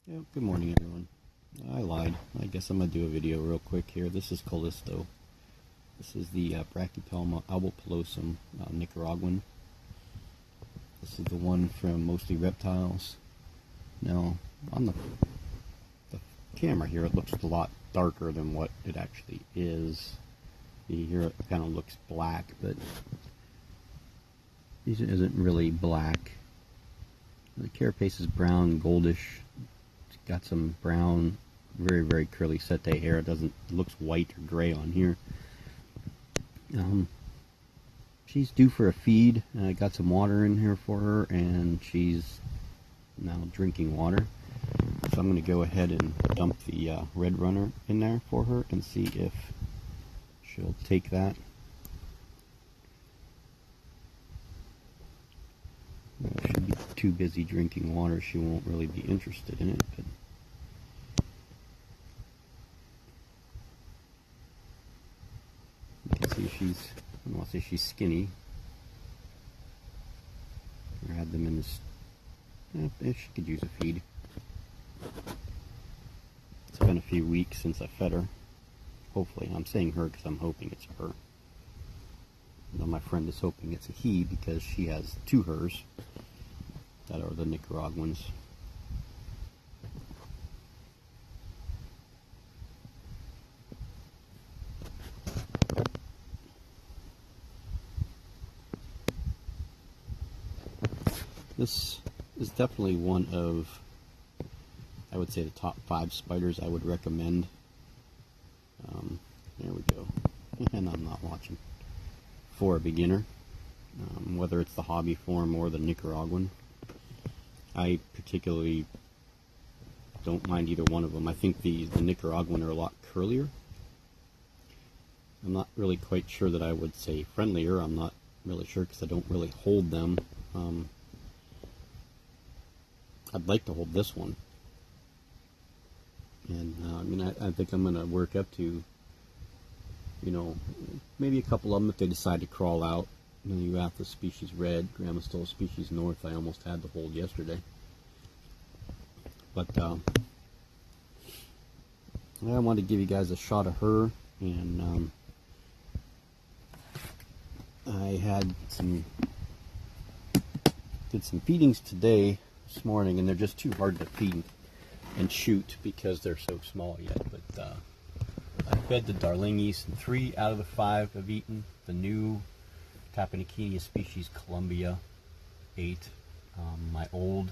Yeah, good morning, everyone. I lied. I guess I'm going to do a video real quick here. This is Callisto. This is the Brachypelma albopilosum Nicaraguan. This is the one from Mostly Reptiles. Now, on the camera here, it looks a lot darker than what it actually is. Here it kind of looks black, but it isn't really black. The carapace is brown, goldish. It's got some brown, very, very curly setae hair. It looks white or gray on here. She's due for a feed. I got some water in here for her, and she's now drinking water. So I'm going to go ahead and dump the red runner in there for her and see if she'll take that. If she'll be too busy drinking water, she won't really be interested in it. But you can see I don't want to say she's skinny. I had them in this. She could use a feed. It's been a few weeks since I fed her. Hopefully, I'm saying her because I'm hoping it's her. Now my friend is hoping it's a he because she has two hers that are the Nicaraguans. This is definitely one of, I would say, the top 5 spiders I would recommend. There we go. And I'm not watching. For a beginner, whether it's the hobby form or the Nicaraguan. I particularly don't mind either one of them. I think the Nicaraguan are a lot curlier. I'm not really quite sure that I would say friendlier. I'm not really sure because I don't really hold them. I'd like to hold this one. And I mean, I think I'm going to work up to, maybe a couple of them if they decide to crawl out. You have the species red, Grammostola species north, I almost had to hold yesterday. But I wanted to give you guys a shot of her, and I did some feedings this morning, and they're just too hard to feed and shoot because they're so small yet. But I fed the Darlingis, and 3 out of the 5 have eaten. The new Tapanikinia species Columbia ate. My old,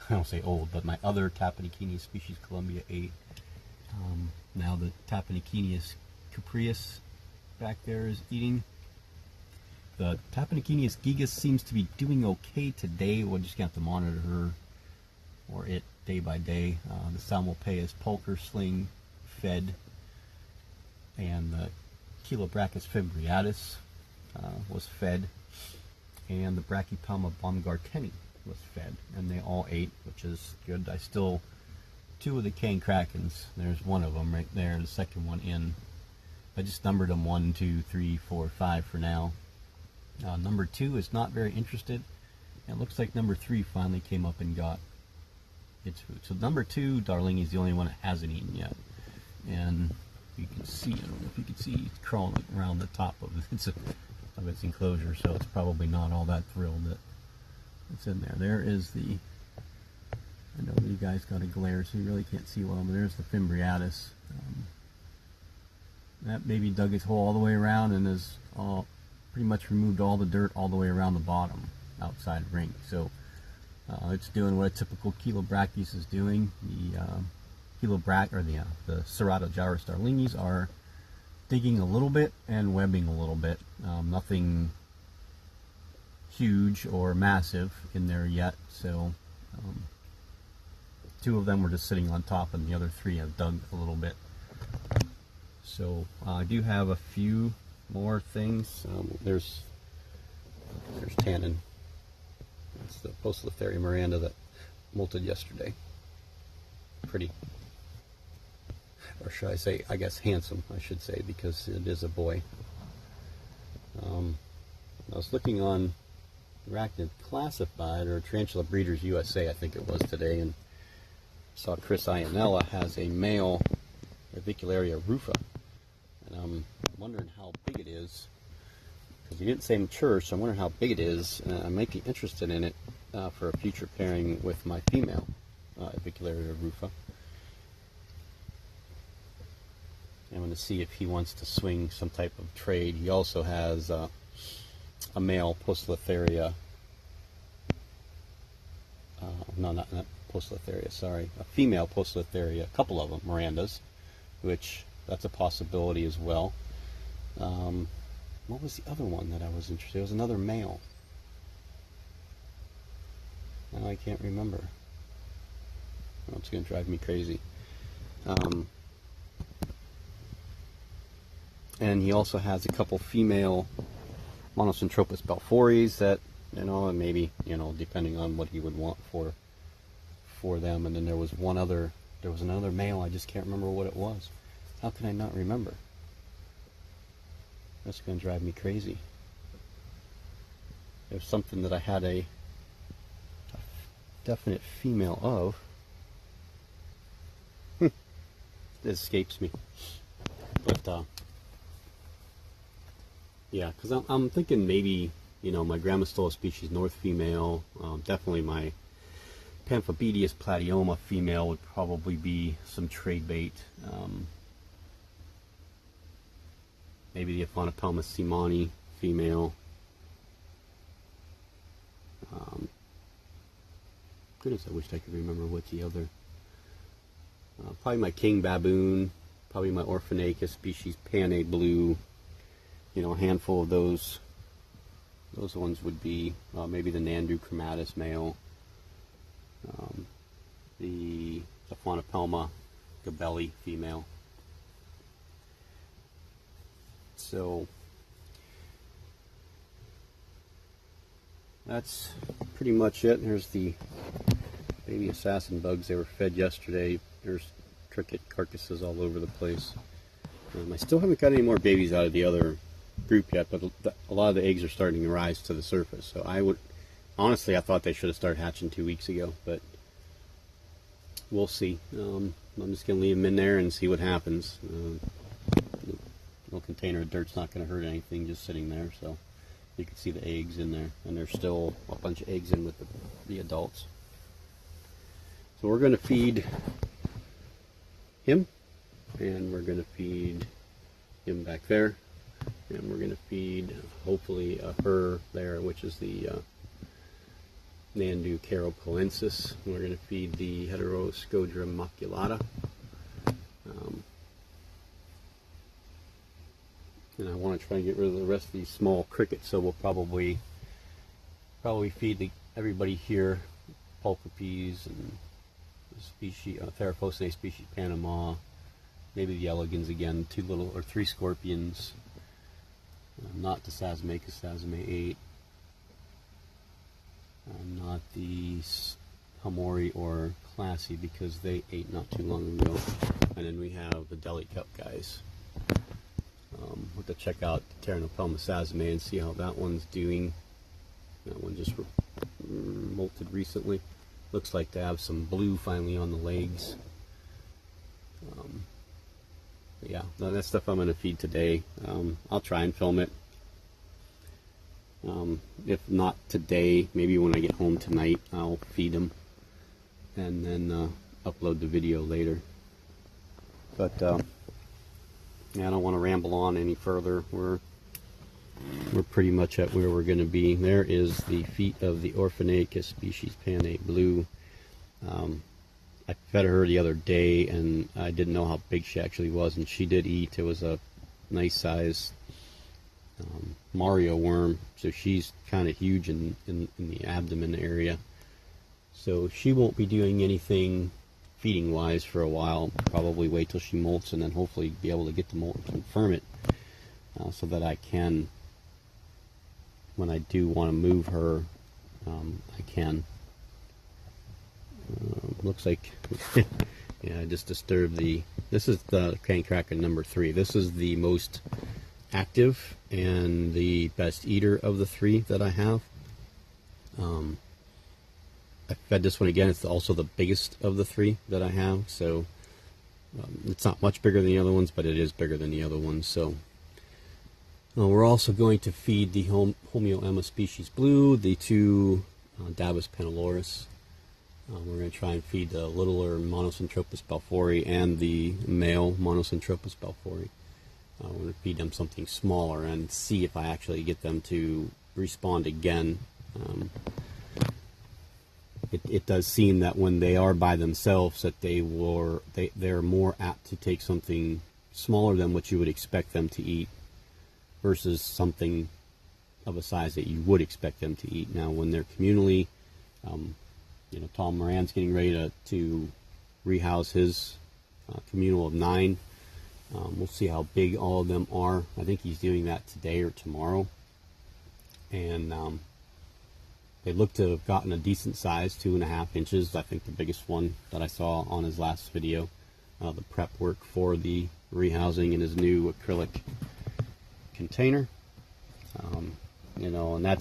I don't say old, but my other Tapanikinia species Columbia ate. Now the Tapanikinia caprius back there is eating. The Tapanikinia gigas seems to be doing okay today. We'll just have to monitor her or it day by day. The Salmopaeus pulcher sling fed, and the Chilobrachys fimbriatus was fed, and the Brachypelma baumgarteni was fed, and they all ate, which is good. I still, 2 of the cane krakens, there's one of them right there, the second one in. I just numbered them 1, 2, 3, 4, 5 for now. Number 2 is not very interested. It looks like number 3 finally came up and got its food. So number 2, Darling, is the only one that hasn't eaten yet. And you can see, I don't know if you can see, it's crawling around the top of its enclosure, so it's probably not all that thrilled that it's in there. There is I know you guys got a glare, so you really can't see well, but there's the fimbriatus. That baby dug its hole all the way around and has pretty much removed all the dirt all the way around the bottom outside ring. So it's doing what a typical Chilobrachys is doing. The the Ceratogyrus darlingis are digging a little bit and webbing a little bit. Nothing huge or massive in there yet. So 2 of them were just sitting on top, and the other 3 have dug a little bit. So I do have a few more things. There's tannin. That's the Poecilotheria miranda that molted yesterday. Pretty, or should I say, I guess handsome, I should say, because it is a boy. I was looking on Arachnid Classified, or Tarantula Breeders USA, I think it was today, and saw Chris Iannella has a male Avicularia rufa, and I'm wondering how big it is, because he didn't say mature, so I'm wondering how big it is, and I might be interested in it for a future pairing with my female Avicularia rufa. I'm going to see if he wants to swing some type of trade. He also has a male Poecilotheria, no, not Poecilotheria, sorry, a female Poecilotheria, a couple of them, Mirandas, which that's a possibility as well. What was the other one that I was interested in? It was another male. Now I can't remember. Oh, it's going to drive me crazy. And he also has a couple female Monocentropas belforis that, and maybe, depending on what he would want for them. And then there was another male, I just can't remember what it was. How can I not remember? That's going to drive me crazy. There's something that I had a definite female of. It escapes me. But, yeah, because I'm thinking maybe, my Grammostola species north female, definitely my Pamphobedius platyoma female would probably be some trade bait. Maybe the Aphonopelma simani female. Goodness, I wished I could remember what the other. Probably my king baboon. Probably my Orphanacus species Panay blue. A handful of those ones would be maybe the Nandu chromatus male, the Aphonopelma gabelli female. So that's pretty much it. Here's the baby assassin bugs. They were fed yesterday. There's cricket carcasses all over the place. I still haven't got any more babies out of the other group yet, but a lot of the eggs are starting to rise to the surface. So honestly, I thought they should have started hatching 2 weeks ago, but we'll see. I'm just going to leave them in there and see what happens. No container of dirt's not going to hurt anything just sitting there, so you can see the eggs in there, and there's still a bunch of eggs in with the adults. So we're going to feed him, and we're going to feed him back there. And we're going to feed, hopefully, her there, which is the Nandu caropoensis. We're going to feed the Heteroscodra maculata. And I want to try and get rid of the rest of these small crickets, so we'll probably feed everybody here Pulchripes and the species, Theraphocenae species Panama, maybe the elegans again, 3 scorpions. Not the Sazamaicus Sazame 8, not the Hamori or Classy, because they ate not too long ago. And then we have the Deli Cup guys. We'll have to check out the Pteranopelma Sazame and see how that one's doing. That one just molted recently. Looks like to have some blue finally on the legs. Yeah, that stuff I'm going to feed today. I'll try and film it. If not today, maybe when I get home tonight, I'll feed them and then upload the video later. But yeah, I don't want to ramble on any further. We're pretty much at where we're going to be. There is the feet of the Orphanacus species Panay blue. I fed her the other day, and I didn't know how big she actually was, and she did eat. It was a nice size Mario worm, so she's kind of huge in the abdomen area. So she won't be doing anything feeding wise for a while. Probably wait till she molts, and then hopefully be able to get the molt and confirm it, so that I can, when I do want to move her, I can. Looks like, yeah, I just disturbed this is the Cancracken number 3. This is the most active and the best eater of the 3 that I have. I fed this one again. It's also the biggest of the three that I have, so it's not much bigger than the other ones, but it is bigger than the other ones. So we're also going to feed the Homeoemma species blue, the two Dabus peniloris. We're going to try and feed the littler Monosyntropus balfouri and the male Monosyntropus balfouri. We're going to feed them something smaller and see if I actually get them to respond again. It does seem that when they are by themselves that they're more apt to take something smaller than what you would expect them to eat versus something of a size that you would expect them to eat. Now when they're communally, Tom Moran's getting ready to rehouse his communal of 9. We'll see how big all of them are. I think he's doing that today or tomorrow. And they look to have gotten a decent size, 2.5 inches. I think the biggest one that I saw on his last video. The prep work for the rehousing in his new acrylic container. And I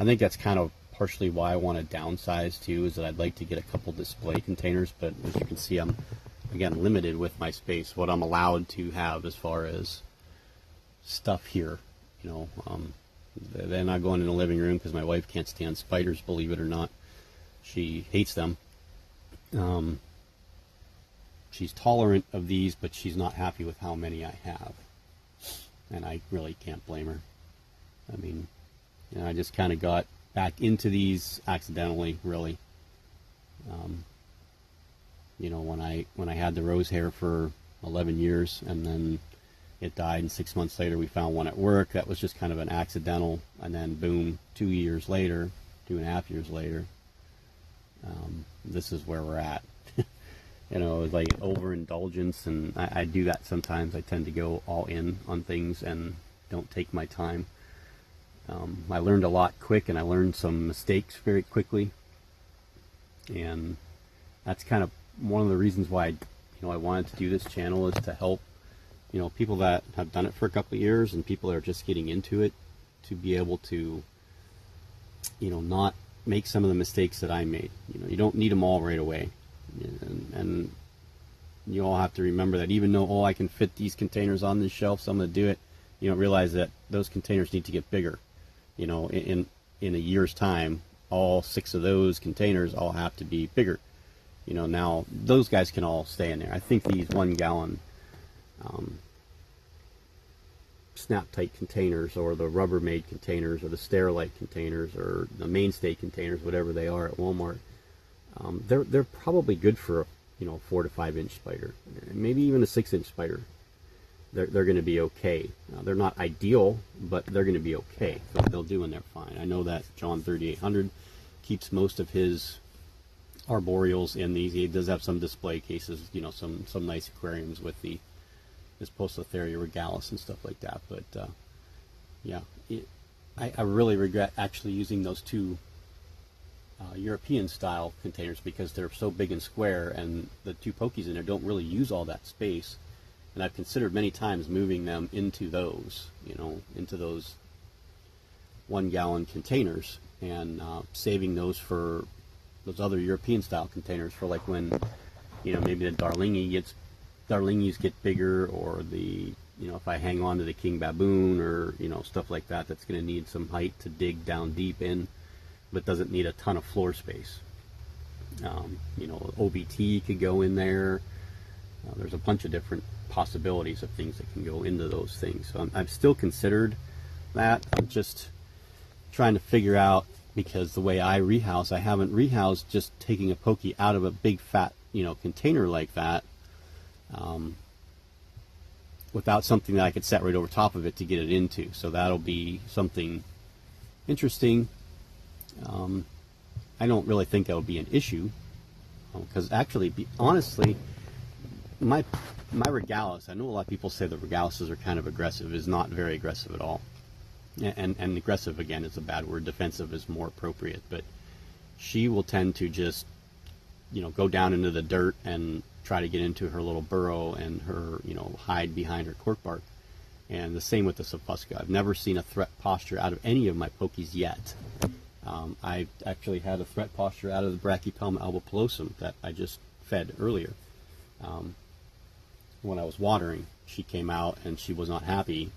think that's kind of partially why I want to downsize too, is that I'd like to get a couple display containers, but as you can see, I'm again limited with my space, what I'm allowed to have as far as stuff here. They're not going in the living room because my wife can't stand spiders, believe it or not. She hates them. She's tolerant of these, but she's not happy with how many I have. And I really can't blame her. I mean, I just kind of got back into these accidentally, really. When I had the rose hair for 11 years, and then it died, and 6 months later we found one at work. That was just kind of an accidental, and then boom, 2 years later, 2.5 years later, this is where we're at. It's like overindulgence, and I do that sometimes. I tend to go all in on things and don't take my time. I learned a lot quick, and I learned some mistakes very quickly, and that's kind of one of the reasons why I wanted to do this channel, is to help people that have done it for a couple of years and people that are just getting into it to be able to not make some of the mistakes that I made. You don't need them all right away, and you all have to remember that even though I can fit these containers on this shelf, so I'm going to do it, you don't realize that those containers need to get bigger. In a year's time, all 6 of those containers all have to be bigger. Now those guys can all stay in there. I think these 1 gallon snap tight containers, or the Rubbermaid containers, or the Sterilite containers, or the Mainstay containers, whatever they are at Walmart, they're probably good for a 4 to 5 inch spider, maybe even a 6 inch spider. They're going to be okay. They're not ideal, but they're going to be okay. They'll do, and they're fine. I know that John 3800 keeps most of his arboreals in these. He does have some display cases, some nice aquariums with his Poecilotheria regalis and stuff like that. But I really regret actually using those 2 European style containers, because they're so big and square, and the 2 pokies in there don't really use all that space. And I've considered many times moving them into those, into those 1 gallon containers, and saving those for those other European style containers for like when, maybe the Darlingis get bigger, or if I hang on to the king baboon, or, stuff like that, that's going to need some height to dig down deep in, but doesn't need a ton of floor space. OBT could go in there. There's a bunch of different possibilities of things that can go into those things. So I've still considered that. I'm just trying to figure out, because the way I rehouse, I haven't rehoused just taking a pokey out of a big fat container like that, without something that I could set right over top of it to get it into. So that'll be something interesting. I don't really think that would be an issue, because actually, honestly, my regalis, I know a lot of people say the regalises are kind of aggressive, is not very aggressive at all. And aggressive, again, is a bad word. Defensive is more appropriate. But she will tend to just, go down into the dirt and try to get into her little burrow and her, hide behind her cork bark. And the same with the Sapusca. I've never seen a threat posture out of any of my pokies yet. I actually had a threat posture out of the Brachypelma albopilosum that I just fed earlier. When I was watering, she came out and she was not happy,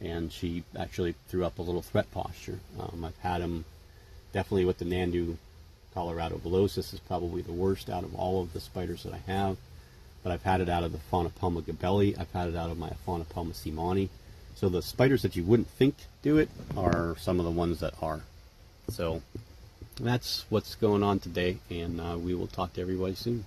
and she actually threw up a little threat posture. I've had them definitely with the Nandu Colorado villosus is probably the worst out of all of the spiders that I have, but I've had it out of the Faunopelma gabelli. I've had it out of my Faunopelma simoni. So the spiders that you wouldn't think do it are some of the ones that are. So that's what's going on today, and we will talk to everybody soon.